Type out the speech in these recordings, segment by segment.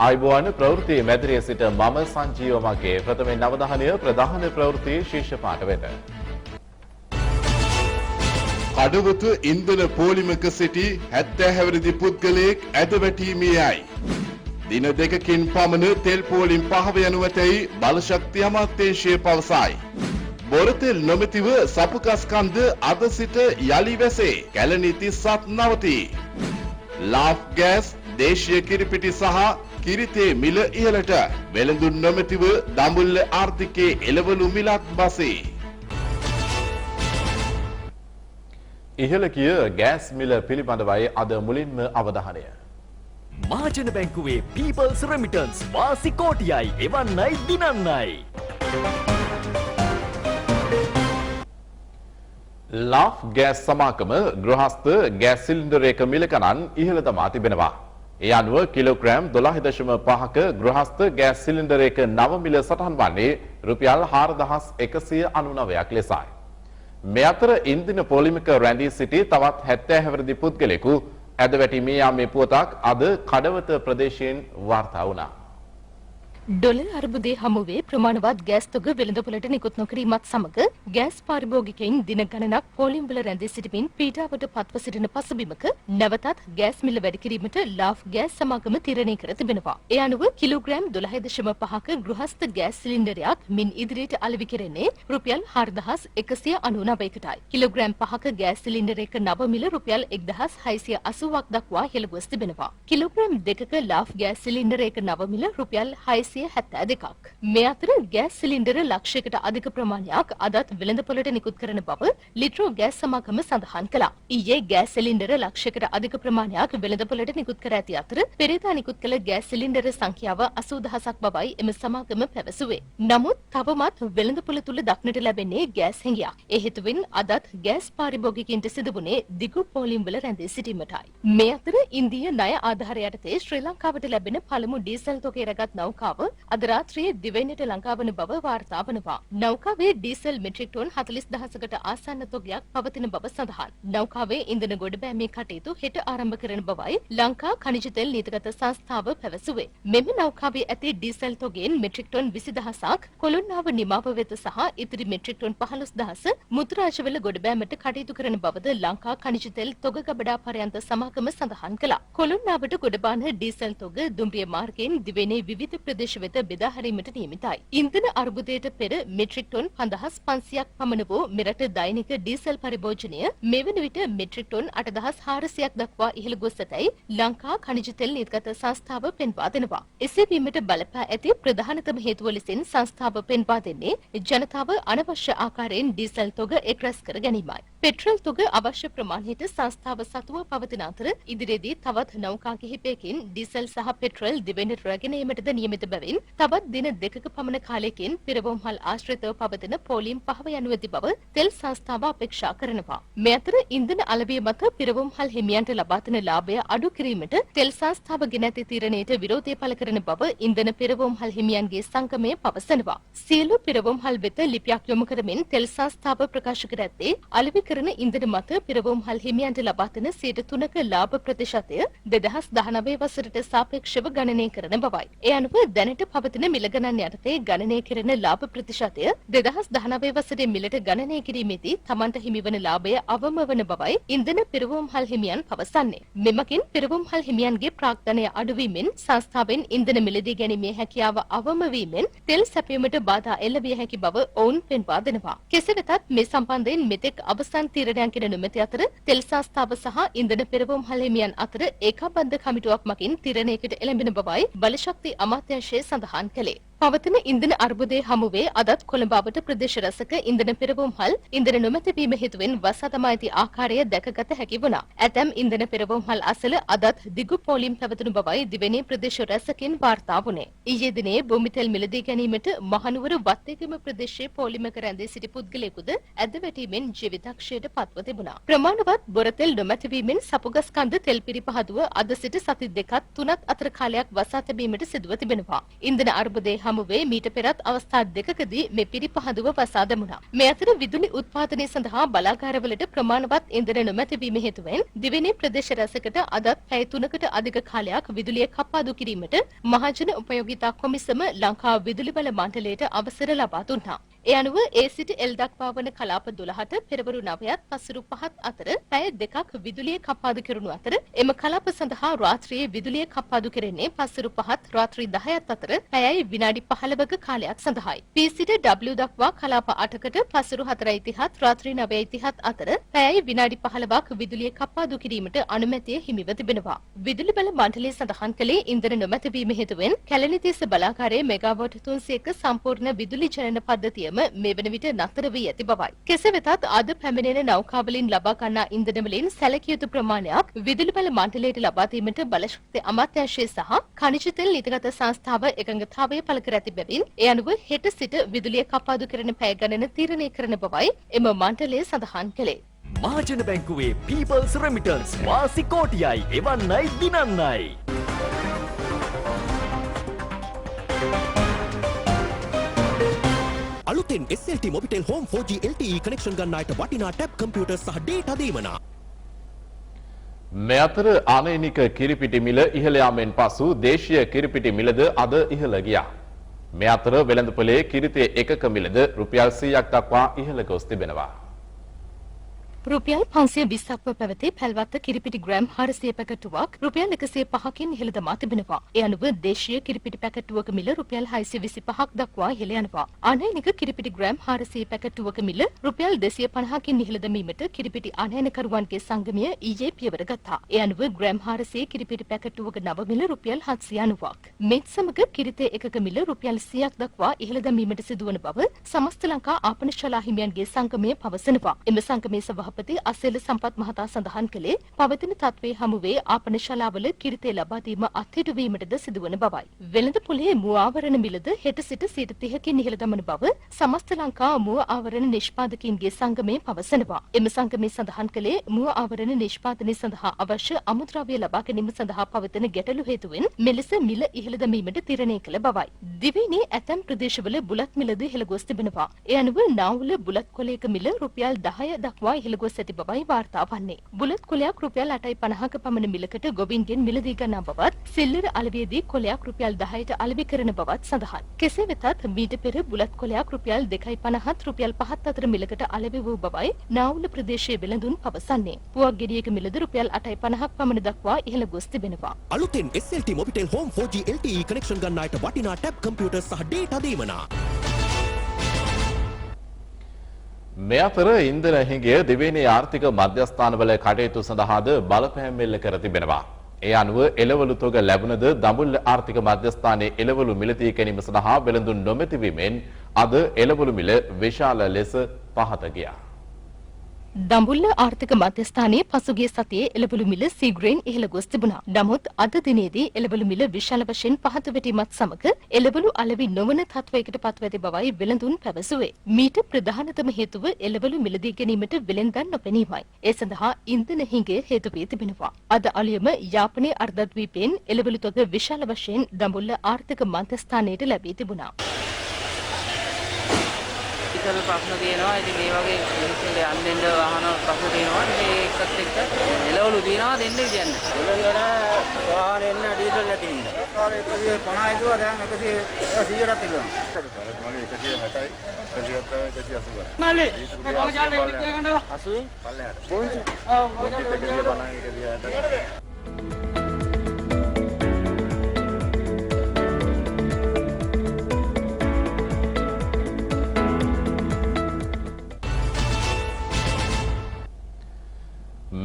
ආයුබෝවන් ප්‍රවෘත්ති මැදිරියේ සිට මම සංජීව මගේ ප්‍රථමයෙන් අවධානය ප්‍රධාන ප්‍රවෘත්ති ශීර්ෂ පාඨ වෙත. කඩවත ඉන්ධන පෝලිමක සිටි 70 හැවිරිදි පුද්ගලයෙක් ඇද වැටීමේයි. දින දෙකකින් පමණ තෙල් පෝලිම් පහව යනු ඇතැයි බලශක්ති අමාත්‍යාංශය පවසයි. බොරතෙල් නොමැතිව සපුකස්කන්ධ අද සිට යලි වැසේ. කැලණි 37 නවතී. ලාෆ් ගෑස් දේශීය කිරිපිටි සහ කිරිතේ මිල ඉහළට. වෙළඳුන් නොමැතිව දඹුල්ල ආර්ථිකයේ එළවලු මිලක් බසේ. ඉහළ කිය ගෑස් මිල පිළිබඳවයි අද මුලින්ම අවධානය. මහජන බැංකුවේ පීපල්ස් රෙමිටන්ස් වාසි කෝටියයි එවන්නයි දිනන්නයි. ලාෆ් ගෑස් සමාගම ගෘහස්ත ගෑස් සිලින්ඩරයක මිල ගණන් ඉහළ දමා තිබෙනවා. ඒ අනුව කිලෝග්‍රෑම් 12.5ක ගෘහස්ත ගෑස් සිලින්ඩරයක නව මිල සටහන් වන්නේ රුපියල් 4199ක් ලෙසයි. මේ අතර ඉන්ධන පොලිමක රැඳී සිටි තවත් 70 හැවිරිදි පුද්ගලයෙකු ඇද වැටීමේ යාමේ පුවතක් අද කඩවත ප්‍රදේශයෙන් වාර්තා වුණා. ඩොලර් අර්බුදයේ හමුවේ ප්‍රමාණවත් ගෑස් තොග වෙළඳපොළට නිකුත් නොකිරීමත් සමග ගෑස් පාරිභෝගිකයින් දින ගණනක් පෝලිම් වල රැඳී සිටමින් පීඩාවට පත්ව සිටින පසුබිමක නැවතත් ගෑස් මිල වැඩි කිරීමට ලාෆ් ගෑස් සමාගම තීරණය කර තිබෙනවා. ඒ අනුව කිලෝග්‍රෑම් 12.5ක ගෘහස්ත ගෑස් සිලින්ඩරයක් මින් ඉදිරියට අලෙවි කෙරෙන්නේ රුපියල් 4199කටයි. කිලෝග්‍රෑම් 5ක ගෑස් සිලින්ඩරයක නව මිල රුපියල් 1680ක් දක්වා ඉහළ ගොස් තිබෙනවා. කිලෝග්‍රෑම් 2ක ලාෆ් ගෑස් සිලින්ඩරයක නව මිල රුපියල් 672ක්. මේ අතර ගෑස් සිලින්ඩර ලක්ෂයකට අධික ප්‍රමාණයක් අදත් වෙළඳපොළට නිකුත් කරන බව ලිට්‍රෝ ගෑස් සමාගම සඳහන් කළා. ඊයේ ගෑස් සිලින්ඩර ලක්ෂයකට අධික ප්‍රමාණයක් වෙළඳපොළට නිකුත් කර ඇති අතර පෙරේදා නිකුත් කළ ගෑස් සිලින්ඩර සංඛ්‍යාව 80000ක් බවයි එම සමාගම පැවසුවේ. නමුත් තවමත් වෙළඳපොළ තුල දක්නට ලැබෙන්නේ ගෑස් හැඟියක්. ඒ හේතුවෙන් අදත් ගෑස් පාරිභෝගිකයින්ට සිදුවුණේ දිගු පෝලිම් වල රැඳී සිටීමටයි. මේ අතර ඉන්දිය ණය ආධාර යටතේ ශ්‍රී ලංකාවට ලැබෙන පළමු ඩීසල් තොගය රැගත් නෞකාව අද රාත්‍රියේ දිවයිනට ළඟා වන බව වාර්තා වනවා. නෞකාවේ ඩීසල් මෙට්‍රික් ටොන් 40000කට ආසන්න තොගයක් පවතින බව සඳහන්. නෞකාවේ ඉන්ධන ගොඩබෑමේ කටයුතු හෙට ආරම්භ කරන බවයි ලංකා ඛනිජ තෙල් නීතිගත සංස්ථාව පැවසුවේ. මෙම නෞකාවේ ඇති ඩීසල් තොගෙන් මෙට්‍රික් ටොන් 20000ක් කොළොන්නාව නිමාව වෙත සහ ඉතිරි මෙට්‍රික් ටොන් 15000 මුද්‍රාජවල ගොඩබෑමට කටයුතු කරන බවද ලංකා ඛනිජ තෙල් තොග ගබඩා පරයන්ත සමාගම සඳහන් කළා. කොළොන්නාවට ගොඩබාන ඩීසල් තොග දුම්රිය මාර්ගයෙන් දිවයිනේ විවිධ ප්‍රදේශ වෙත බෙදා හැරීමට නියමිතයි. ඉන්ධන අර්බුදයට පෙර මෙට්‍රික් ටොන් 5500ක් පමණ වූ මෙරට දෛනික ඩීසල් පරිභෝජනය මේ වන විට මෙට්‍රික් ටොන් 8400ක් දක්වා ඉහළ ගොස් ඇතැයි ලංකා ඛනිජ තෙල් නීතිගත සංස්ථාව පෙන්වා දෙනවා. එසේ වීමට බලපා ඇති ප්‍රධානතම හේතුව ලෙසින් සංස්ථාව පෙන්වා දෙන්නේ ජනතාව අනවශ්‍ය ආකාරයෙන් ඩීසල් තොග එක් රැස් කර ගැනීමයි. පෙට්‍රල් තොග අවශ්‍ය ප්‍රමාණයට සංස්ථාව සතුව පවතින අතර ඉදිරියේදී තවත් නෞකා කිහිපයකින් ඩීසල් සහ පෙට්‍රල් දිවෙනට රැගෙන ඒමටද නියමිත බැවින් තවත් දින දෙකක පමණ කාලයකින් පිරවුම්හල් ආශ්‍රිතව පවතින පෝලිම් පහව යනු ඇති බව තෙල් සංස්ථාව අපේක්ෂා කරනවා. මේ අතර ඉන්ධන අලවිය මත පිරවුම්හල් හිමියන්ට ලබා දෙන ලාභය අඩු කිරීමට තෙල් සංස්ථාව ගෙන ඇති තීරණයට විරෝධය පළ කරන බව ඉන්ධන පිරවුම්හල් හිමියන්ගේ සංගමය පවසනවා. සියලු පිරවුම්හල් වෙත ලිපියක් යොමු කරමින් තෙල් සංස්ථාව ප්‍රකාශ කර ඇත්තේ අලෙවි කරන ඉන්ධන මත පිරවුම්හල් හිමියන්ට ලබා දෙන 3% ලාභ ප්‍රතිශතය 2019 වසරට සාපේක්ෂව ගණනය කරන බවයි. ඒ අනුව දැනට පවතින මිල ගණන් යටතේ ගණනය කෙරෙන ලාභ ප්‍රතිශතය 2019 වසරේ මිලට ගණනය කිරීමේදී තමන්ට හිමිවන ලාභය අවම වන බවයි ඉන්ධන පිරවුම්හල් හිමියන් පවසන්නේ. මෙමකින් පිරවුම්හල් හිමියන්ගේ ප්‍රාග්ධනය අඩුවීමෙන් සංස්ථාවෙන් ඉන්ධන මිලදී ගැනීමේ හැකියාව අවම වීමෙන් තෙල් සැපයීමට බාධා එල්ල විය හැකි බව ඔවුන් පෙන්වා දෙනවා. කෙසේ වෙතත් මේ සම්බන්ධයෙන් මෙතෙක් අවසන් තීරණයක් ගෙන නොමැති අතර තෙල් සංස්ථාව සහ ඉන්ධන පිරවුම්හල් හිමියන් අතර ඒකාබද්ධ කමිටුවක් මගින් තීරණයකට එළඹෙන බවයි බලශක්ති අමාත්‍යාංශය සඳහන් කළේ. පවතින ඉන්ධන අර්බුදයේ හමුවේ අදත් කොළඹ අවට ප්‍රදේශ රැසක ඉන්ධන පෙරවුම්හල් ඉන්ධන නොමැතිවීම හේතුවෙන් වසා දමා ඇති ආකාරය දැකගත හැකි වුණා. ඇතැම් ඉන්ධන පෙරවුම්හල් අසල අදත් දිගු පෝලිම් පැවතුණු බවයි දිවයිනේ ප්‍රදේශ රැසකින් වාර්තා වුණේ. ඊයේ දිනේ බොමිතෙල් මිලදී ගැනීමට මහනුවර වත්තේගම ප්‍රදේශයේ පෝලිමක රැඳී සිටි පුද්ගලයෙකුද ඇද වැටීමෙන් ජීවිතක්ෂයට පත්ව තිබුණා. ප්‍රමාණවත් බොරතෙල් නොමැතිවීමෙන් සපුගස්කන්ධ තෙල් පිරිපහදුව අද සිට සති දෙකත් තුනත් අතර කාලයක් වසා තැබීමට සිදුව තිබෙනවා. ඉන්ධන අර්බුදයේ හමුවේ මීට පෙරත් අවස්ථා දෙකකදී මේ පිරිපහදුව වසා දැමුණා. මේ අතර විදුලි උත්පාදනය සඳහා බලාගාරවලට ප්‍රමාණවත් ඉන්ධන නොමැතිවීම හේතුවෙන් දිවෙනේ ප්‍රදේශ රැසකට අදත් පැය 3කට අධික කාලයක් විදුලිය කප්පාදු කිරීමට මහජන උපයෝගිතා කොමිසම ලංකා විදුලි බල මණ්ඩලයට අවසර ලබා දුන්නා. ඒ අනුව ඒ සිට එල් දක්වා වන කලාප 12ට පෙරවරු 9ත් පසුරු 5ත් අතර පැය 2ක් විදුලිය කප්පාදු කෙරුණු අතර එම කලාප සඳහා රාත්‍රියේ විදුලිය කප්පාදු කෙරෙන්නේ පසුරු 5ත් රාත්‍රී 10ත් අතර පැයයි විනාඩි 15ක කාලයක් සඳහායි. P සිට W දක්වා කලාප 8කට පසුරු 4:30ත් රාත්‍රී 9:30ත් අතර පැයයි විනාඩි 15ක් විදුලිය කප්පාදු කිරීමට අනුමැතිය හිමිව තිබෙනවා. විදුලි බල මණ්ඩලය සඳහන් කළේ ඉන්ධන නොමැතිවීම හේතුවෙන් කැලණිතිස්ස බලාගාරයේ මෙගාවොට් 300ක සම්පූර්ණ විදුලි ජනන පද්ධතියම මේ වන විට නතර වී ඇති බවයි. කෙසේ වෙතත් අද පැමිණෙන නෞකාවලින් ලබා ගන්නා ඉන්ධන වලින් සැලකිය යුතු ප්‍රමාණයක් විදුලි බල මණ්ඩලයට ලබා දීමට බලශක්ති අමාත්‍යාංශය සහ ඛනිජ තෙල් නිතිගත සංස්ථාව එකඟතාවය පළ කර ඇති බැවින් ඒ අනුව හෙට සිට විදුලිය කප්පාදු කරන පැය ගණන තීරණය කරන බවයි එම මණ්ඩලය සඳහන් කළේ. මහජන බැංකුවේ People's Remittance වාසි කෝටියයි එවන්නයි දිනන්නයි. අලුතෙන් SLT Mobitel Home 4G LTE connection ගන්නාට වටිනා ටැබ් කම්පියුටර් සහ ඩේටා දීමනා. මේ අතර ආනයනික කිරිපිටි මිල ඉහළ යාමෙන් පසු දේශීය කිරිපිටි මිලද අද ඉහළ ගියා. මේ අතර වෙළඳපොලේ කිරිතේ එකක මිලද රුපියල් 100ක් දක්වා ඉහළ ගොස් තිබෙනවා. රුපියල් 520ක්ව පැවති පැල්වත්ත කිරිපිටි ග්‍රෑම් 400 පැකටුවක් රුපියල් 105කින් ඉහළ දමා තිබෙනවා. ඒ අනුව දේශීය කිරිපිටි පැකටුවක මිල රුපියල් 625ක් දක්වා ඉහළ යනවා. ආනයනික කිරිපිටි ග්‍රෑම් 400 පැකටුවක මිල රුපියල් 250කින් ඉහළ දැමීමට කිරිපිටි ආනයනකරුවන්ගේ සංගමය ඊයේ පියවර ගත්තා. ඒ අනුව ග්‍රෑම් 400 කිරිපිටි පැකටුවක නව මිල රුපියල් 790ක්. මේත් සමග කිරිතේ එකක මිල රුපියල් 100ක් දක්වා ඉහළ දැමීමට සිදුවන බව සමස්ත ලංකා ආපනශාලා හිමියන්ගේ සංගමය පවසනවා. එම සංගමේ සභාපති අසෙල සම්පත් මහතා සඳහන් කළේ පවතින තත්ත්වයේ හමුවේ ආපනශාලාවල කිරිතේ ලබා දීම අත්හිටුවීමටද සිදුවන බවයි. වෙළඳ පොලේ මුව ආවරණ මිලද හෙට සිට 30%කින් ඉහළ දමන බව සමස්ත ලංකා මුව ආවරණ නිෂ්පාදකයින්ගේ සංගමය පවසනවා. එම සංගමේ සඳහන් කළේ මුව ආවරණ නිෂ්පාදනය සඳහා අවශ්‍ය අමුද්‍රව්‍ය ලබා ගැනීම සඳහා පවතින ගැටලු හේතුවෙන් මෙලෙස මිල ඉහළ දැමීමට තීරණය කළ බවයි. දිවයිනේ ඇතැම් ප්‍රදේශවල බුලත් මිලද ඉහළ ගොස් තිබෙනවා. ඒ අනුව නාවුල බුලත් කොලයක මිල රුපියල් 10 දක්වා ඉහළ ගොස් ඇති බවයි වාර්තා වන්නේ. බුලත් කොලයක් රුපියල් 8.50ක පමණ මිලකට ගොවින්ගෙන් මිලදී ගන්නා බවත් සිල්ලර අලවියේදී කොලයක් රුපියල් 10ට අලෙවි කරන බවත් සඳහන්. කෙසේ වෙතත් මීට පෙර බුලත් කොලයක් රුපියල් 2.50ත් රුපියල් 5ත් අතර මිලකට අලෙවි වූ බවයි නාවුල ප්‍රදේශයේ වෙළඳුන් පවසන්නේ. පුවක් ගෙඩියක මිලද රුපියල් 8.50ක් පමණ දක්වා ඉහළ ගොස් තිබෙනවා. අලුතෙන් SLT Mobitel Home 4G LTE connection ගන්නාට වටිනා ටැබ් කම්පියුටර් සහ ඩේටා දීමනා. මේ අතර ඉන්ධන හිඟය දෙවෙනි ආර්ථික මධ්‍යස්ථානවල කටයුතු සඳහාද බලපෑම් එල්ල කර තිබෙනවා. ඒ අනුව එළවලු තොග ලැබුණද දඹුල්ල ආර්ථික මධ්‍යස්ථානයේ එළවලු මිලදී ගැනීම සඳහා වෙළඳුන් නොමැතිවීමෙන් අද එළවලු මිල විශාල ලෙස පහත ගියා. දඹුල්ල ආර්ථික මධ්‍යස්ථානයේ පසුගිය සතියේ එළවලු මිල සීග්‍රයෙන් ඉහළ ගොස් තිබුණා. නමුත් අද දිනේදී එළවලු මිල විශාල වශයෙන් පහත වැටීමත් සමග එළවලු අලෙවි නොවන තත්වයකට පත්ව ඇති බවයි වෙළඳුන් පැවසුවේ. මීට ප්‍රධානතම හේතුව එළවලු මිලදී ගැනීමට වෙළෙන්දන් නොපැනීමයි. ඒ සඳහා ඉන්ධන හිඟය හේතු වී තිබෙනවා. අද අලුයම යාපනයේ අර්ධද්වීපයෙන් එළවලු තොග විශාල වශයෙන් දඹුල්ල ආර්ථික මධ්‍යස්ථානයට ලැබී තිබුණා. ඉතල ප්‍රශ්න තියෙනවා. ඉතින් මේ වගේ මිනිස්සුන්ට යන්න දෙන්න වාහන ප්‍රශ්න තියෙනවා. ඉතින් ඒකත් එක්ක එළවලු දිනවා දෙන්න කියන්නේ. එළවලු වාහන එන්න ඩීසල් නැති නිසා. ඒකාර 150 දුවා දැන් 180ට තිබුණා. මගේ 160යි 170යි 180යි. මල්ලි මම ජාලේ ඉක්ිය ගන්නද? 80 පල්ලෙහාට. පොන්චි. ඔව් මම ජාලේ 150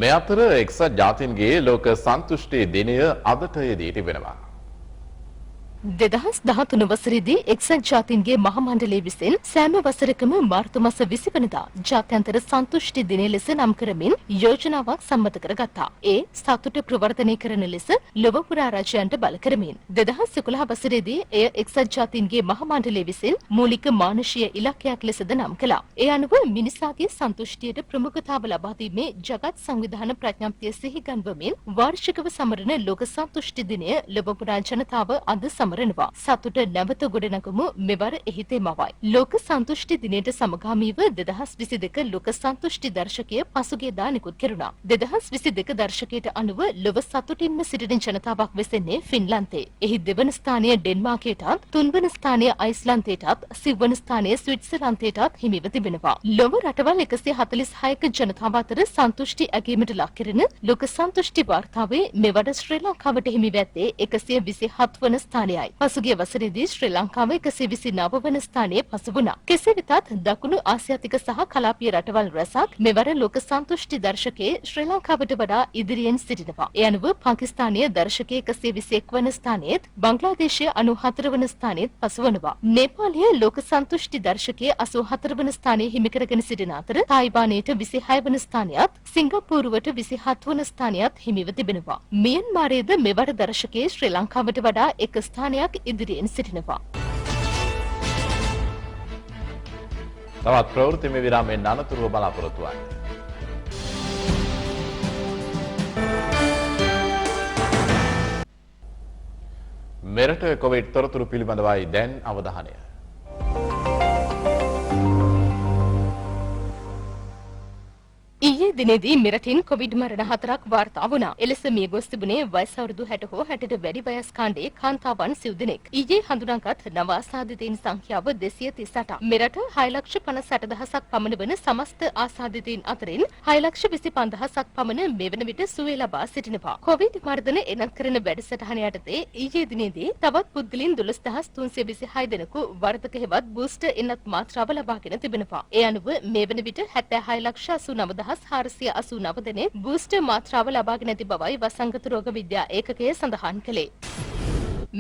මේ අතර එක්සත් ජාතීන්ගේ ලෝක සන්තුෂ්ටි දිනය අදට යෙදී තිබෙනවා. 2013 වසරේදී එක්සත් ජාතීන්ගේ මහ මණ්ඩලය විසින් සෑම වසරකම මාර්තු මාස 20 වෙනිදා ජාත්‍යන්තර සන්තුෂ්ටි දිනය ලෙස නම් කරමින් යෝජනාවක් සම්මත කරගත්තා. ඒ සතුට ප්‍රවර්ධනය කරන ලෙස ලොව පුරා රජයන්ට බල කරමින් 2011 වසරේදී එය එක්සත් ජාතීන්ගේ මහ මණ්ඩලය විසින් මූලික මානුෂීය ඉලක්කයක් ලෙසද නම් කළා. ඒ අනුව මිනිසාගේ සන්තුෂ්ටියට ප්‍රමුඛතාව ලබා දීමේ ජගත් සංවිධාන ප්‍රඥප්තිය සිහිගන්වමින් වාර්ෂිකව සමරන ලෝක සන්තුෂ්ටි දිනය ලොව පුරා ජනතාව අද සමරනවා. සමරනවා. සතුට නැවත ගොඩනගමු මෙවර එහි තේමාවයි. ලෝක සන්තුෂ්ටි දිනයට සමගාමීව 2022 ලෝක සන්තුෂ්ටි දර්ශකය පසුගියදා නිකුත් කෙරුණා. 2022 දර්ශකයට අනුව ලොව සතුටින්ම සිටින ජනතාවක් වෙසෙන්නේ ෆින්ලන්තේ. එහි දෙවන ස්ථානය ඩෙන්මාර්කයටත්, තුන්වන ස්ථානය අයිස්ලන්තයටත්, සිව්වන ස්ථානය ස්විට්සර්ලන්තයටත් හිමිව තිබෙනවා. ලොව රටවල් 146ක ජනතාව අතර සන්තුෂ්ටි ඇගීමට ලක් කෙරෙන ලෝක සන්තුෂ්ටි වාර්තාවේ මෙවර ශ්‍රී ලංකාවට හිමිව ඇත්තේ 127 වන ස්ථානයයි. පසුගිය වසරේදී ශ්‍රී ලංකාව 129 වන ස්ථානයේ පසු වුණා. කෙසේ වෙතත් දකුණු ආසියාතික සහ කලාපීය රටවල් රැසක් මෙවර ලෝක සන්තුෂ්ටි දර්ශකයේ ශ්‍රී ලංකාවට වඩා ඉදිරියෙන් සිටිනවා. ඒ අනුව පාකිස්තානීය දර්ශකයේ 121 වන ස්ථානයේත්, බංග්ලාදේශය 94 වන ස්ථානයේත් පසු වනවා. නේපාලය ලෝක සන්තුෂ්ටි දර්ශකයේ 84 වන ස්ථානයේ හිමි කරගෙන සිටින අතර තායිවානයට 26 වන ස්ථානයත්, සිංගප්පූරුවට 27 වන ස්ථානයත් හිමිව තිබෙනවා. මියන්මාරයේද මෙවර දර්ශකයේ ශ්‍රී ලංකාවට වඩා එක ස්ථානයක් ඉදිරියෙන් සිටිනවා. තවත් ප්‍රවෘත්තිමය විරාමයෙන් අනතුරුව බලාපොරොත්තු වන්න. මෙරට කොවිඩ් තොරතුරු පිළිබඳවයි දැන් අවධානය. ඊයේ දිනේදී මෙරටින් කොවිඩ් මරණ 4ක් වාර්තා වුණා. එලෙස මිය ගොස් තිබුණේ වයස අවුරුදු 60 හෝ 60ට වැඩි වයස් කාණ්ඩයේ කාන්තාවන් 9 දෙනෙක්. ඊයේ හඳුනාගත් නව ආසාදිතයින් සංඛ්‍යාව 238ක්. මෙරට 6,58,000ක් පමණ වන සමස්ත ආසාදිතයින් අතරින් 6,25,000ක් පමණ මේ වන විට සුවය ලබා සිටිනවා. කොවිඩ් මර්ධන එනත් කරන වැඩසටහන යටතේ ඊයේ දිනේදී තවත් පුද්ගලයන් 12,326 දෙනෙකු වර්ධක හෙවත් බූස්ටර් එනත් මාත්‍රාව ලබාගෙන තිබෙනවා. ඒ අනුව මේ වන විට 76,89,489 දෙනෙක් බූස්ටර් මාත්‍රාව ලබාගෙන ඇති බවයි වසංගත රෝග විද්‍යා ඒකකය සඳහන් කළේ.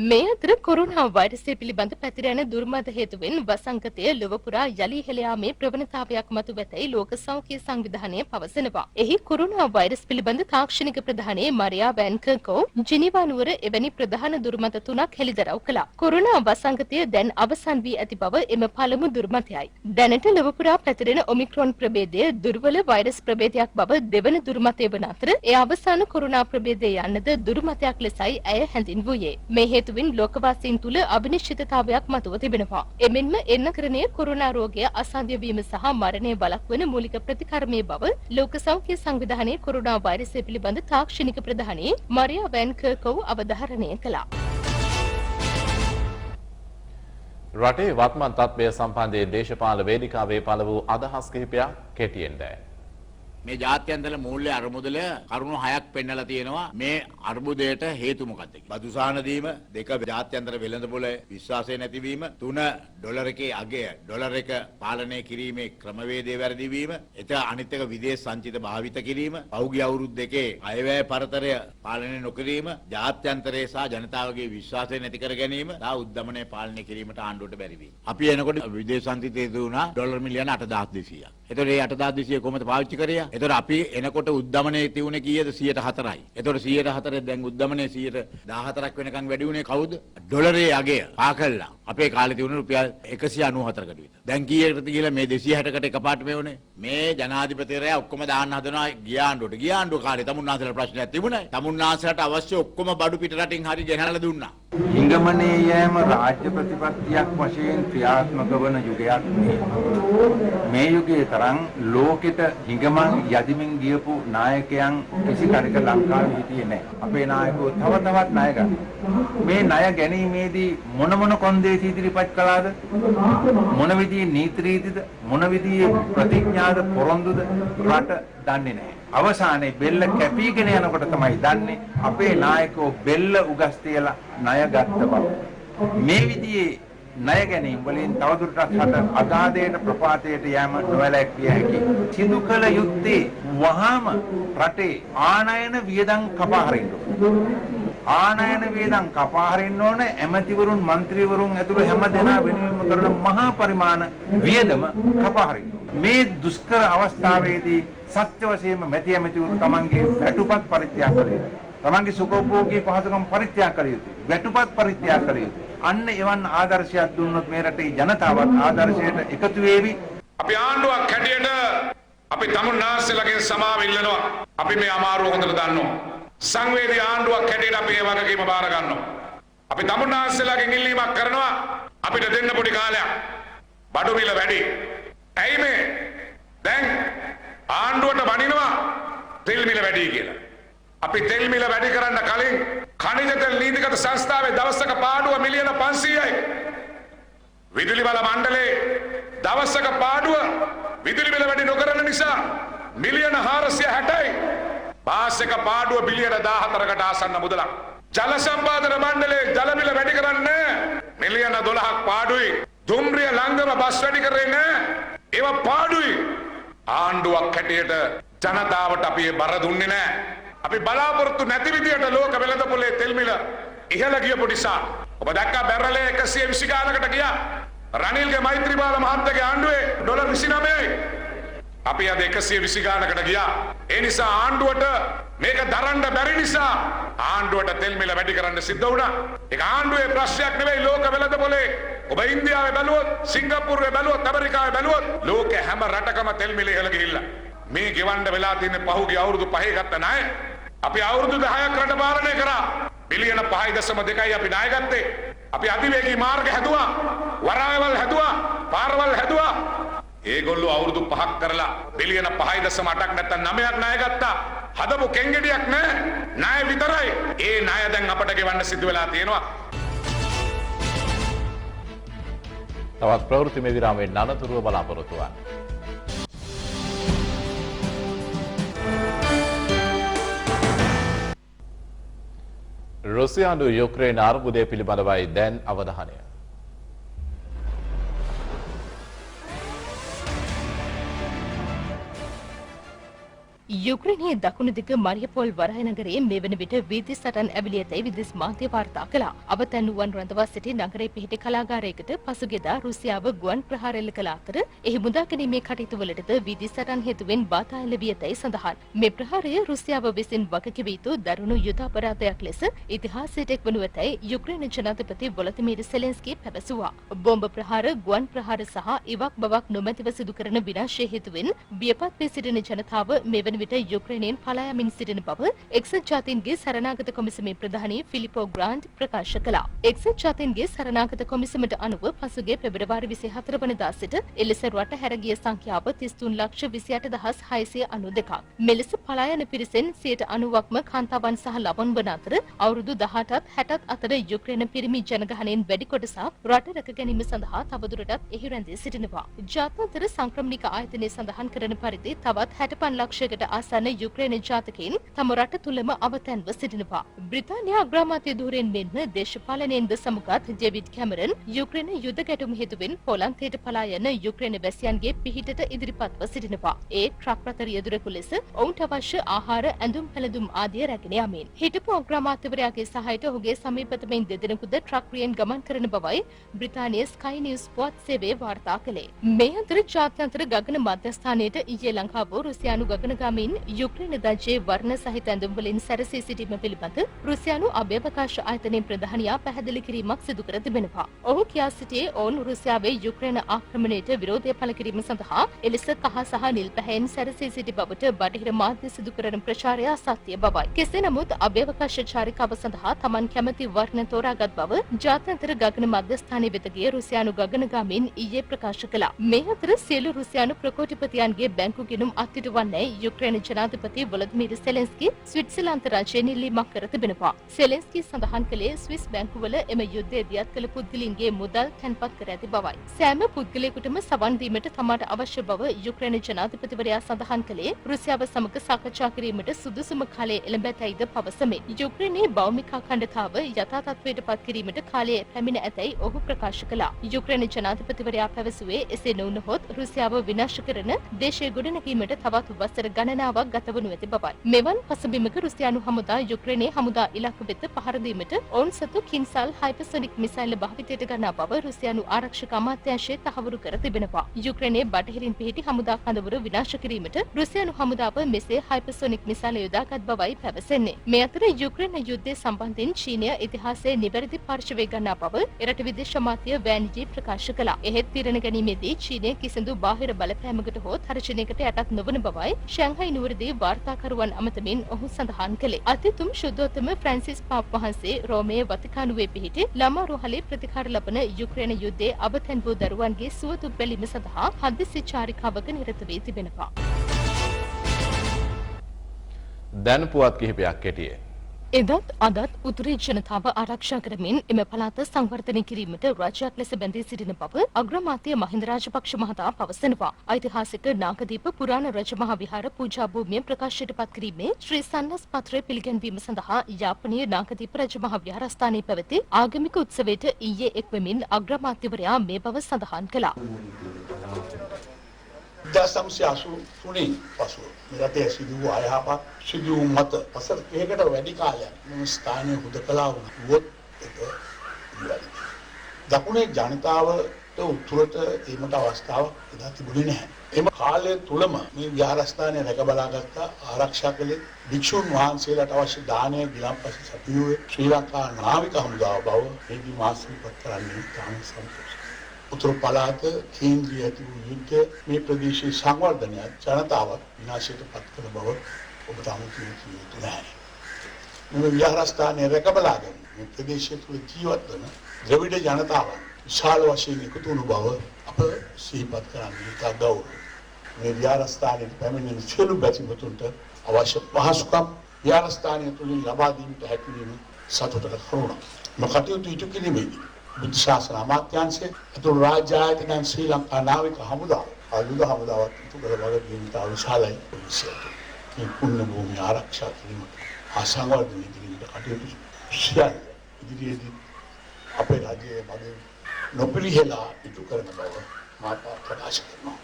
මේ අතර කොරෝනා වෛරසය පිළිබඳ පැතිර යන දුර්මත හේතුවෙන් වසංගතය ලොව පුරා යලි ඉහළ යාමේ ප්‍රවණතාවයක් මතුවෙතැයි ලෝක සෞඛ්‍ය සංවිධානය පවසනවා. එහි කොරෝනා වෛරස් පිළිබඳ තාක්ෂණික ප්‍රධානී මරියා වැන් කර්කෝ ජිනීවා නුවර එවැනි ප්‍රධාන දුර්මත තුනක් හෙළිදරව් කළා. කොරෝනා වසංගතය දැන් අවසන් වී ඇති බව එම පළමු දුර්මතයයි. දැනට ලොව පුරා පැතිරෙන ඔමික්‍රෝන් ප්‍රභේදය දුර්වල වෛරස් ප්‍රභේදයක් බව දෙවන දුර්මතය වන අතර ඒ අවසාන කොරෝනා ප්‍රභේදය යන්නද දුර්මතයක් ලෙසයි ඇය හැඳින්වුවේ. මේ හේතුවෙන් ලෝකවාසීන් තුළ අවිනිශ්චිතතාවයක් මතුව තිබෙනවා. එමෙන්ම එන්නකරණය කොරෝනා රෝගය අසාධ්‍ය වීම සහ මරණය වළක්වන මූලික ප්‍රතිකර්මයේ බව ලෝක සෞඛ්‍ය සංවිධානයේ කොරෝනා වෛරසය පිළිබඳ තාක්ෂණික ප්‍රධානී මරියා වැන් කර්කෝ අවධාරණය කළා. රටේ වත්මන් තත්ත්වය සම්බන්ධයෙන් දේශපාලන වේදිකාවේ පළ වූ අදහස් කිහිපයක් කෙටියෙන් දැන්. මේ ජාත්‍යන්තර මූල්‍ය අරමුදල කරුණු 6ක් පෙන්නලා තියෙනවා මේ අර්බුදයට හේතු මොකක්ද කියලා. බදුසාන දීම, 2 ජාත්‍යන්තර වෙළඳපොළ විශ්වාසය නැතිවීම, 3 ඩොලර් එකේ අගය ඩොලර් එක පාලනය කිරීමේ ක්‍රමවේදය වැරදි වීම, අනිත් එක විදේශ සංචිත භාවිත කිරීම, පහුගිය අවුරුදු දෙකේ අයවැය පරතරය පාලනය නොකිරීම, ජාත්‍යන්තරයේ සහ ජනතාවගේ විශ්වාසය නැති කර ගැනීම, උද්දමනය පාලනය කිරීමට ආණ්ඩුවට බැරි වීම. අපි එනකොට විදේශ සංචිතය දුණා ඩොලර් මිලියන 8,200ක්. එතකොට මේ 8,200 කොහොමද පාවිච්චි කරේ? එතකොට අපි එනකොට උද්දමනයේ තියුනේ කීයද? 104යි. එතකොට 104 දැන් උද්දමනයේ 114ක් වෙනකන් වැඩි වුණේ කවුද? ඩොලරේ අගය පා කළා. අපේ කාලේ තියුනේ රුපියල් 194කට විතර. දැන් කීයකටද කියලා මේ 260කට එකපාරට මේ වුණේ. මේ ජනාධිපතිවරයා ඔක්කොම දාන්න හදනවා ගියාණ්ඩුවට. ගියාණ්ඩුව කාලේ තමුන්නාන්සේලා ප්‍රශ්නයක් තිබුණා. තමුන්නාන්සේලාට අවශ්‍ය ඔක්කොම බඩු පිට රටින් හරි ගෙනහැරලා දුන්නා. හිඟමනේ යෑම රාජ්‍ය ප්‍රතිපත්තියක් වශයෙන් ක්‍රියාත්මක වන යුගයක් මේ යුගයේ තරම් ලෝකෙට හිඟමන් යදිමින් ගියපු නායකයන් කිසි කඩක ලංකාවේ හිටියේ නැහැ. අපේ නායකයෝ තව තවත් ණය ගන්න. මේ ණය ගැනීමේදී මොන කොන්දේසි ඉදිරිපත් කළාද? මොන විදිහේ නීති රීතිද? මොන විදිහේ ප්‍රතිඥාද පොරොන්දුද රට දන්නේ නැහැ. අවසානයේ බෙල්ල කැපීගෙන යනකොට තමයි දන්නේ අපේ නායකයෝ බෙල්ල උගස් තියලා ණය ගත්ත බව. මේ විදිහේ ණය ගැනීම වලින් තවදුරටත් රට අගාධයට ප්‍රපාතයට යෑම නොවැළැක්විය හැකියි. සිදු කළ යුත්තේ වහාම රටේ ආනයන වියදම් කපා හරින්න ඕනේ. ආනයන වියදම් කපා හරින්න ඕනේ. ඇමතිවරුන්, മന്ത്രിවරුන් ඇතුළු හැම දෙනා වෙනුවෙන්ම කරන මහා පරිමාණ වියදම කපා හරින්න ඕනේ. මේ දුෂ්කර අවස්ථාවේදී සත්‍ය වශයෙන්ම මැති ඇමතිවරු තමන්ගේ වැටුපත් පරිත්‍යාග කළ යුතුයි. තමන්ගේ සුඛෝපභෝගී පහසුකම් පරිත්‍යාග කළ යුතුයි. වැටුපත් පරිත්‍යාග කළ යුතුයි. අන්න එවන් ආදර්ශයක් දුන්නොත් මේ රටේ ජනතාවත් ආදර්ශයට එකතු වේවි. අපි ආණ්ඩුවක් හැටියට අපි තමුන්නාන්සේලාගෙන් සමාව ඉල්ලනවා. අපි මේ අමාරුව හොඳට දන්නවා. සංවේදී ආණ්ඩුවක් හැටියට අපි මේ වගකීම බාර ගන්නවා. අපි තමුන්නාන්සේලාගෙන් ඉල්ලීමක් කරනවා අපිට දෙන්න පොඩි කාලයක්. බඩු මිල වැඩි. ඇයි මේ? දැන් ආණ්ඩුවට බනිනවා තෙල් මිල වැඩි කියලා. අපි තෙල් මිල වැඩි කරන්න කලින් ඛනිජ තෙල් නීතිගත සංස්ථාවේ දවසක පාඩුව මිලියන 500යි. විදුලි බල මණ්ඩලයේ දවසක පාඩුව විදුලි බිල වැඩි නොකරන නිසා මිලියන 460යි. පාසක පාඩුව බිලියන 14කට ආසන්න මුදලක්. ජල සම්පාදන මණ්ඩලයේ ජල බිල වැඩි කරන්නේ මිලියන 12ක් පාඩුයි. දුම්රිය ළංගම බස් වැඩි කරේ නැහැ. ඒව පාඩුයි. ආණ්ඩුවක් හැටියට ජනතාවට අපි බර දුන්නේ නැහැ. අපි බලාපොරොත්තු නැති විදියට ලෝක වෙළඳපොලේ තෙල් මිල ඉහළ ගියපු නිසා ඔබ දැක්කා බැරලේ 120 ගානකට ගියා. රනිල්ගේ මෛත්‍රීපාල මහත්තයාගේ ආණ්ඩුවේ ඩොලර් 29යි. අපි අද 120 ගානකට ගියා. ඒ නිසා ආණ්ඩුවට මේක දරන්න බැරි නිසා ආණ්ඩුවට තෙල් මිල වැඩි කරන්න සිද්ධ වුණා. ඒක ආණ්ඩුවේ ප්‍රශ්නයක් නෙවෙයි ලෝක වෙළඳපොලේ. ඔබ ඉන්දියාවේ බැලුවොත්, සිංගප්පූරුවේ බැලුවොත්, ඇමරිකාවේ බැලුවොත් ලෝකේ හැම රටකම තෙල් මිල ඉහළ ගිහිල්ලා. මේ ගෙවන්න වෙලා තියෙන පහුගිය අවුරුදු 5 ගත්ත ණය අපි අවුරුදු 10ක් රට පාලනය කරා. බිලියන 5.2යි අපි ණය ගත්තේ. අපි අධිවේගී මාර්ග හැදුවා, වරායවල් හැදුවා, පාරවල් හැදුවා. ඒගොල්ලෝ අවුරුදු 5ක් කරලා බිලියන 5.8ක් නැත්තම් 9ක් ණය ගත්තා. හදපු කෙන්ගෙඩියක් නැහැ. ණය විතරයි. ඒ ණය දැන් අපට ගෙවන්න සිදු වෙලා තියෙනවා. තවත් ප්‍රවෘත්ති මේ විරාමයෙන් අනතුරුව බලාපොරොත්තු වන්න. රුසියානු යුක්‍රේන අර්බුදය පිළිබඳවයි දැන් අවධානය. යුක්‍රේනයේ දකුණු දිග මරියපොල් වරාය නගරයේ මේ වන විට වීදි සටන් ඇවිලි ඇතැයි විදෙස් මාධ්‍ය වාර්තා කළා. අවතැන්නුවන් රඳවා සිටි නගරයේ පිහිටි කලාගාරයකට පසුගියදා රුසියාව ගුවන් ප්‍රහාර එල්ල කළ අතර එහි මුදා ගැනීමේ කටයුතුවලටද වීදි සටන් හේතුවෙන් බාධා එල්ල වී ඇතැයි සඳහන්. මේ ප්‍රහාරය රුසියාව විසින් වගකිව යුතු දරුණු යුද අපරාධයක් ලෙස ඉතිහාසයට එක්වනු ඇතැයි යුක්‍රේන ජනාධිපති වොලදිමීර් සෙලෙන්ස්කී පැවසුවා. බෝම්බ ප්‍රහාර, ගුවන් ප්‍රහාර සහ ඉවක් බවක් නොමැතිව සිදු කරන විනාශය හේතුවෙන් බියපත් වී සිටින ජනතාව මේ වන විට යුක්‍රේනයෙන් පලා යමින් සිටින බව එක්සත් ජාතීන්ගේ සරණාගත කොමිසමේ ප්‍රධානී ෆිලිපෝ ග්‍රාන්ඩ් ප්‍රකාශ කළා. එක්සත් ජාතීන්ගේ සරණාගත කොමිසමට අනුව පසුගිය පෙබරවාරි 24 වනදා සිට එලෙස රට හැරගිය සංඛ්‍යාව 33,28,692ක්. මෙලෙස පලා යන පිරිසෙන් 90%ක්ම කාන්තාවන් සහ ලබන් වන අතර අවුරුදු 18ත් 60ත් අතර යුක්‍රේන පිරිමි ජනගහනයෙන් වැඩි කොටසක් රට රැක ගැනීම සඳහා තවදුරටත් එහි රැඳී සිටිනවා. ජාත්‍යන්තර සංක්‍රමණික ආයතනය සඳහන් කරන පරිදි තවත් 65 ලක්ෂයකට ආසන්න යුක්‍රේන ජාතකයින් තම රට තුළම අවතැන්ව සිටිනවා. බ්‍රිතාන්‍ය අග්‍රාමාත්‍ය ධූරයෙන් මෙන්ම දේශපාලනයෙන්ද සමුගත් ඩේවිඩ් කැමරන් යුක්‍රේන යුද ගැටුම හේතුවෙන් පොලන්තයට පලා යන යුක්‍රේන වැසියන්ගේ පිහිටට ඉදිරිපත්ව සිටිනවා. ඒ ට්‍රක් රථ රියදුරෙකු ලෙස ඔවුන්ට අවශ්‍ය ආහාර, ඇඳුම් පැළඳුම් ආදිය රැගෙන යමින්. හිටපු අග්‍රාමාත්‍යවරයාගේ සහායට ඔහුගේ සමීපතමයින් දෙදෙනෙකුද ට්‍රක් රියෙන් ගමන් කරන බවයි බ්‍රිතාන්‍ය ස්කයි නිවුස් පුවත් සේවය වාර්තා කළේ. මේ අතර ජාත්‍යන්තර ගගන මධ්‍යස්ථානයට ඊයේ ලංකාව රුසියානු ගගනගාමීන් යුක්‍රේන දජයේ වර්ණ සහිත ඇඳුම් වලින් සැරසී සිටීම පිළිබඳ රුසියානු අභ්‍යවකාශ ආයතනයේ ප්‍රධානියා පැහැදිලි කිරීමක් සිදු කර තිබෙනවා. ඔහු කියා සිටියේ ඔවුන් රුසියාවේ යුක්‍රේන ආක්‍රමණයට විරෝධය පළ කිරීම සඳහා එලෙස කහ සහ නිල් පැහැයෙන් සැරසී සිටි බවට බටහිර මාධ්‍ය සිදු කරන ප්‍රචාරය අසත්‍ය බවයි. කෙසේ නමුත් අභ්‍යවකාශ චාරිකාව සඳහා Taman කැමති වර්ණ තෝරාගත් බව ජාත්‍යන්තර ගගන මධ්‍යස්ථානයේ වෙත ගිය රුසියානු ගගනගාමීන් ඊයේ ප්‍රකාශ කළා. මේ අතර සියලු රුසියානු ප්‍රකෝටිපතියන්ගේ බැංකු ගිණුම් අත්හිටුවන්නේ යුක්‍රේන ජනාධිපති වොලදිමීර් සෙලෙන්ස්කී ස්විට්සර්ලන්ත රජයෙන් ඉල්ලීමක් කර තිබෙනවා. සෙලෙන්ස්කී සඳහන් කළේ ස්විස් බැංකුවල එම යුද්ධය දියත් කළ පුද්ගලයින්ගේ මුදල් තැන්පත් කර ඇති බවයි. සෑම පුද්ගලයෙකුටම සවන් දීමට තමාට අවශ්‍ය බව යුක්‍රේන ජනාධිපතිවරයා සඳහන් කළේ රුසියාව සමග සාකච්ඡා කිරීමට සුදුසුම කාලය එළඹ ඇතැයිද පවසමින්. යුක්‍රේනයේ භෞමික අඛණ්ඩතාව යථා තත්ත්වයට පත් කිරීමට කාලය පැමිණ ඇතැයි ඔහු ප්‍රකාශ කළා. යුක්‍රේන ජනාධිපතිවරයා පැවසුවේ එසේ නොවුනහොත් රුසියාව විනාශ කරන දේශය ගොඩනැගීමට තවත් වසර ගණනාවක් ගත වනු ඇති බවයි. මෙවන් පසුබිමක රුසියානු හමුදා යුක්‍රේනයේ හමුදා ඉලක්ක වෙත පහර දීමට ඔවුන් සතු කින්සල් හයිපර්සොනික් මිසයිල් භාවිතයට ගන්නා බව රුසියානු ආරක්ෂක අමාත්‍යාංශය තහවුරු කර තිබෙනවා. යුක්‍රේනයේ බටහිරින් පිහිටි හමුදා කඳවුර විනාශ කිරීමට රුසියානු හමුදාව මෙසේ හයිපර්සොනික් මිසයිල් යොදාගත් බවයි පැවසෙන්නේ. මේ අතර යුක්‍රේන යුද්ධය සම්බන්ධයෙන් චීනය ඉතිහාසයේ නිවැරදි පාර්ශවය ගන්නා බව එරට විදේශ අමාත්‍ය වෑන්ජී ප්‍රකාශ කළා. එහෙත් තීරණ ගැනීමේදී චීනය කිසිදු බාහිර බලපෑමකට හෝ තර්ජනයකට යටත් නොවන බවයි ෂැන්හයි ශාංහයි නුවරදී වාර්තාකරුවන් අමතමින් ඔහු සඳහන් කළේ අතිතුම් ශුද්ධෝත්තම ෆ්‍රැන්සිස් පාප් වහන්සේ රෝමයේ වතිකානුවේ පිහිටි ළමා රෝහලේ ප්‍රතිකාර ලබන යුක්‍රේන යුද්ධයේ අවතැන් වූ දරුවන්ගේ සුවදුක් බැලීම සඳහා හදිසි චාරිකාවක නිරත වී තිබෙනවා. දැන් පුවත් කිහිපයක් කෙටියෙන්. එදත් අදත් උතුරේ ජනතාව ආරක්ෂා කරමින් එම පළාත සංවර්ධනය කිරීමට රජයක් ලෙස බැඳී සිටින බව අග්‍රාමාත්‍ය මහින්ද රාජපක්ෂ මහතා පවසනවා. ඓතිහාසික නාගදීප පුරාණ රජමහා විහාර පූජා භූමිය ප්‍රකාශයට පත් කිරීමේ ශ්‍රී සන්නස් පත්‍රය පිළිගැන්වීම සඳහා යාපනීය නාගදීප රජමහා විහාරස්ථානයේ පැවති ආගමික උත්සවයට ඊයේ එක්වෙමින් අග්‍රාමාත්‍යවරයා මේ බව සඳහන් කළා. 1983 පසුව මෙරටේ සිදු වූ අයහපත් සිදු වූ මත වසර 3කට වැඩි කාලයක් මෙම ස්ථානයේ හුදකලා වුණොත් ඒක ඉවරයි. දකුණේ ජනතාවට උතුරට ඒමට අවස්ථාවක් එදා තිබුණේ නැහැ. එම කාලය තුලම මේ විහාරස්ථානය රැක බලාගත්ත ආරක්ෂා කළේ භික්ෂුන් වහන්සේලාට අවශ්‍ය දානය ගිලන්පස සපයුවේ ශ්‍රී ලංකා නාවික හමුදාව බව මේදී මාසිකපත් කරන්නේ තාම සන්තෝෂයි. උතුරු පළාත කේන්ද්‍රීය ඇති වූ යුද්ධ මේ ප්‍රදේශයේ සංවර්ධනය ජනතාව විනාශයට පත් කළ බව ඔබට අමුතුවෙන් කිය යුතු නැහැ. මේ විහාරස්ථානයේ රැක බලා ගැනීම මේ ප්‍රදේශය තුළ ජීවත් වන ද්‍රවිඩ ජනතාවන් විශාල වශයෙන් එකතු වුණු බව අප සිහිපත් කරන්නේ ඉතා ගෞරවයි. මේ විහාරස්ථානයේ පැමිණෙන සියලු බැතිමතුන්ට අවශ්‍ය පහසුකම් විහාරස්ථානය තුළින් ලබා දීමට හැකි වීම සතුටට කරුණක්. කටයුතු ඉටු කිරීමේදී බුද්ධ ශාසන අමාත්‍යාංශය අතුරු රාජ්‍ය ආයතනයන් ශ්‍රී ලංකා නාවික හමුදාව ආයුධ හමුදාවත් ඉටු කළ බව කියනට විශාලයි පොලිසියට. මේ පුණ්‍ය භූමිය ආරක්ෂා කිරීමට ආසංවර්ධනය කිරීමට කටයුතු සියල්ල ඉදිරියේදී අපේ රජයේ මගින් නොපිළිහෙලා ඉටු කරන බව මා ප්‍රකාශ කරනවා.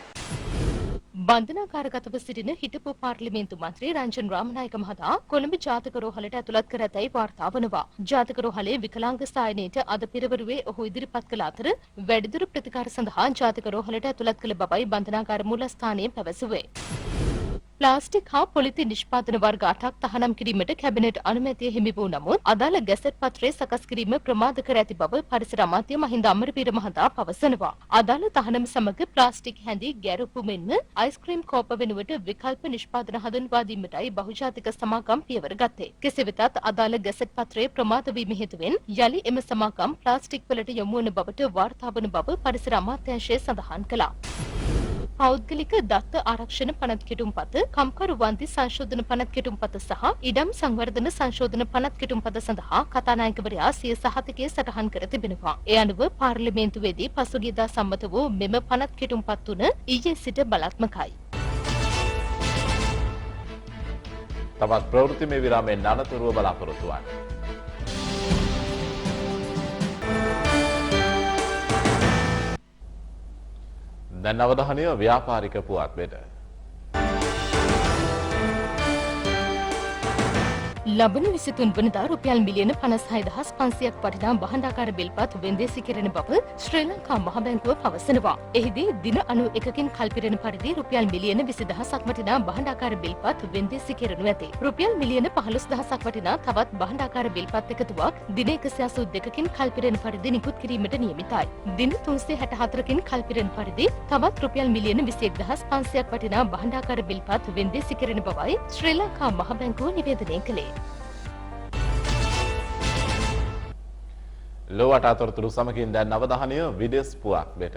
බන්ධනාගාරගතව සිටින හිටපු පාර්ලිමේන්තු මන්ත්‍රී රංජන් රාමනායක මහතා කොළඹ ජාතක රෝහලට ඇතුළත් කර ඇතැයි වාර්තා වනවා. ජාතක රෝහලේ විකලාංග සායනයට අද පෙරවරුවේ ඔහු ඉදිරිපත් කළ අතර වැඩිදුර ප්‍රතිකාර සඳහා ජාතක රෝහලට ඇතුළත් කළ බවයි බන්ධනාගාර මූලස්ථානයේ පැවසුවේ. ප්ලාස්ටික් හා පොලිති නිෂ්පාදන වර්ග 8ක් තහනම් කිරීමට කැබිනට් අනුමැතිය හිමි වූ නමුත් අදාළ ගැසට් පත්‍රය සකස් කිරීම ප්‍රමාද කර ඇති බව පරිසර අමාත්‍ය මහින්ද අමරවීර මහතා පවසනවා. අදාළ තහනම් සමග ප්ලාස්ටික් හැඳි ගැරපු මෙන්ම අයිස්ක්‍රීම් කෝප වෙනුවට විකල්ප නිෂ්පාදන හඳුන්වා දීමටයි බහුජාතික සමාගම් පියවර ගත්තේ. කෙසේ වෙතත් අදාළ ගැසට් පත්‍රය ප්‍රමාද වීම හේතුවෙන් යලි එම සමාගම් ප්ලාස්ටික් වලට යොමු වන බවට වාර්තා වන බව පරිසර අමාත්‍යාංශය සඳහන් කළා. පෞද්ගලික දත්ත ආරක්ෂණ පනත් කෙටුම්පත, කම්කරු වන්දි සංශෝධන පනත් කෙටුම්පත සහ ඉඩම් සංවර්ධන සංශෝධන පනත් කෙටුම්පත සඳහා කතානායකවරයා සිය සහතිකය සටහන් කර තිබෙනවා. ඒ අනුව පාර්ලිමේන්තුවේදී පසුගියදා සම්මත වූ මෙම පනත් කෙටුම්පත් තුන ඊයේ සිට බලාත්මකයි. තවත් ප්‍රවෘත්තිමය විරාමයෙන් අනතුරුව බලාපොරොත්තු වන්න. දැන් අවධානය ව්‍යාපාරික පුවත් වෙත. ලබන 23 වනදා රුපියල් මිලියන 56,500ක් වටිනා භාණ්ඩාකාර බිල්පත් වෙන්දේසි කෙරෙන බව ශ්‍රී ලංකා මහ බැංකුව පවසනවා. එහිදී දින 91කින් කල්පිරෙන පරිදි රුපියල් මිලියන 20,000ක් වටිනා භාණ්ඩාකාර බිල්පත් වෙන්දේසි කෙරෙනු ඇත. රුපියල් මිලියන 15,000ක් වටිනා තවත් භාණ්ඩාකාර බිල්පත් එකතුවක් දින 182කින් කල්පිරෙන පරිදි නිකුත් කිරීමට නියමිතයි. දින 364කින් කල්පිරෙන පරිදි තවත් රුපියල් මිලියන 21,500ක් වටිනා භාණ්ඩාකාර බිල්පත් වෙන්දේසි කෙරෙන බවයි ශ්‍රී ලංකා මහ බැංකුව නිවේදනය කළේ. ලොවට අතොරතුරු සමගින් දැන් අවධානය විදේශ පුවත් වෙත.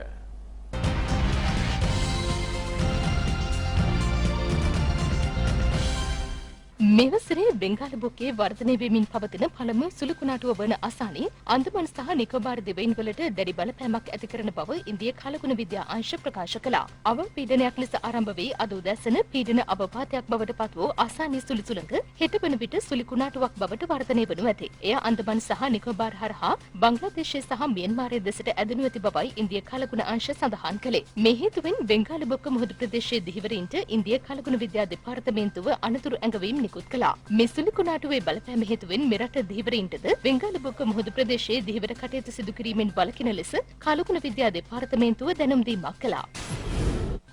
මෙවසරේ බෙන්ගාල බොක්කේ වර්ධනය වෙමින් පවතින පළමු සුළු කුණාටුව වන අසානි අන්දමන් සහ නිකෝබාර් දෙවයින් වලට දැඩි බලපෑමක් ඇති කරන බව ඉන්දිය කාලගුණ විද්‍යා අංශ ප්‍රකාශ කළා. අව පීඩනයක් ලෙස ආරම්භ වී අද උදැසන පීඩන අවපාතයක් බවට පත් වූ අසානි සුළි සුළඟ හෙට වන විට සුළි කුණාටුවක් බවට වර්ධනය වනු ඇත. එය අන්දමන් සහ නිකෝබාර් හරහා බංග්ලාදේශය සහ මියන්මාරය දෙසට ඇදෙනු ඇති බවයි ඉන්දිය කාලගුණ අංශ සඳහන් කළේ. මේ හේතුවෙන් බෙන්ගාල බොක්ක මුහුදු ප්‍රදේශයේ දිහිවරින්ට ඉන්දිය කාලගුණ විද්‍යා දෙපාර්තමේන්තුව අනතුරු ඇඟවීම් නිකුත් කළා. මේ සුළි කුණාටුවේ බලපෑම හේතුවෙන් මෙරට දිහිවරින්ටද බෙන්ගාල බොක්ක මුහුදු ප්‍රදේශයේ දිහිවර කටයුතු සිදු කිරීමෙන් වළකින ලෙස කාලගුණ විද්‍යා දෙපාර්තමේන්තුව දැනුම් දීමක් කළා.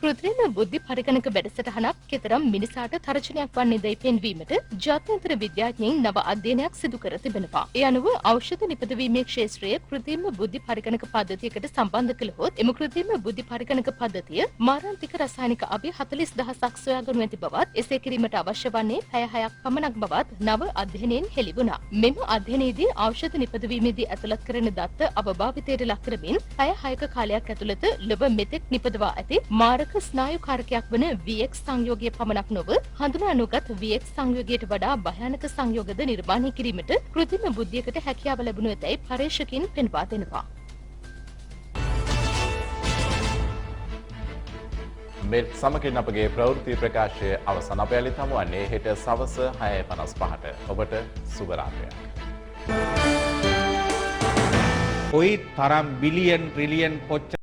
කෘත්‍රිම බුද්ධි පරිගණක වැඩසටහනක් කෙතරම් මිනිසාට තර්ජනයක් වන්නේදයි පෙන්වීමට ජාත්‍යන්තර විද්‍යාඥයින් නව අධ්‍යයනයක් සිදු කර තිබෙනවා. ඒ අනුව ඖෂධ නිපදවීමේ ක්ෂේත්‍රයේ කෘත්‍රිම බුද්ධි පරිගණක පද්ධතියකට සම්බන්ධ කළහොත් එම කෘත්‍රිම බුද්ධි පරිගණක පද්ධතිය මාරාන්තික රසායනික අවි 40000ක් සොයාගනු ඇති බවත් එසේ කිරීමට අවශ්‍ය වන්නේ පැය 6ක් පමණක් බවත් නව අධ්‍යයනයෙන් හෙළි වුණා. මෙම අධ්‍යයනයේදී ඖෂධ නිපදවීමේදී ඇතුළත් කරන දත්ත අවභාවිතයට ලක් කරමින් පැය 6ක කාලයක් ඇතුළත ලොව මෙතෙක් නිපදවා ඇති මාරක ස්නායු කාරකයක් වන VX සංයෝගය පමණක් නොව හඳුනා නොගත් VX සංයෝගයට වඩා භයානක සංයෝගද නිර්මාණය කිරීමට කෘත්‍රිම බුද්ධියකට හැකියාව ලැබුණු ඇතැයි පර්යේෂකයින් පෙන්වා දෙනවා. මේ සමගින් අපගේ ප්‍රවෘත්ති ප්‍රකාශය අවසන්. අප යළිත් හමුවන්නේ හෙට සවස 6:55ට. ඔබට සුබ රාත්‍රියක්. කොයි තරම් බිලියන් ට්‍රිලියන් කොච්චර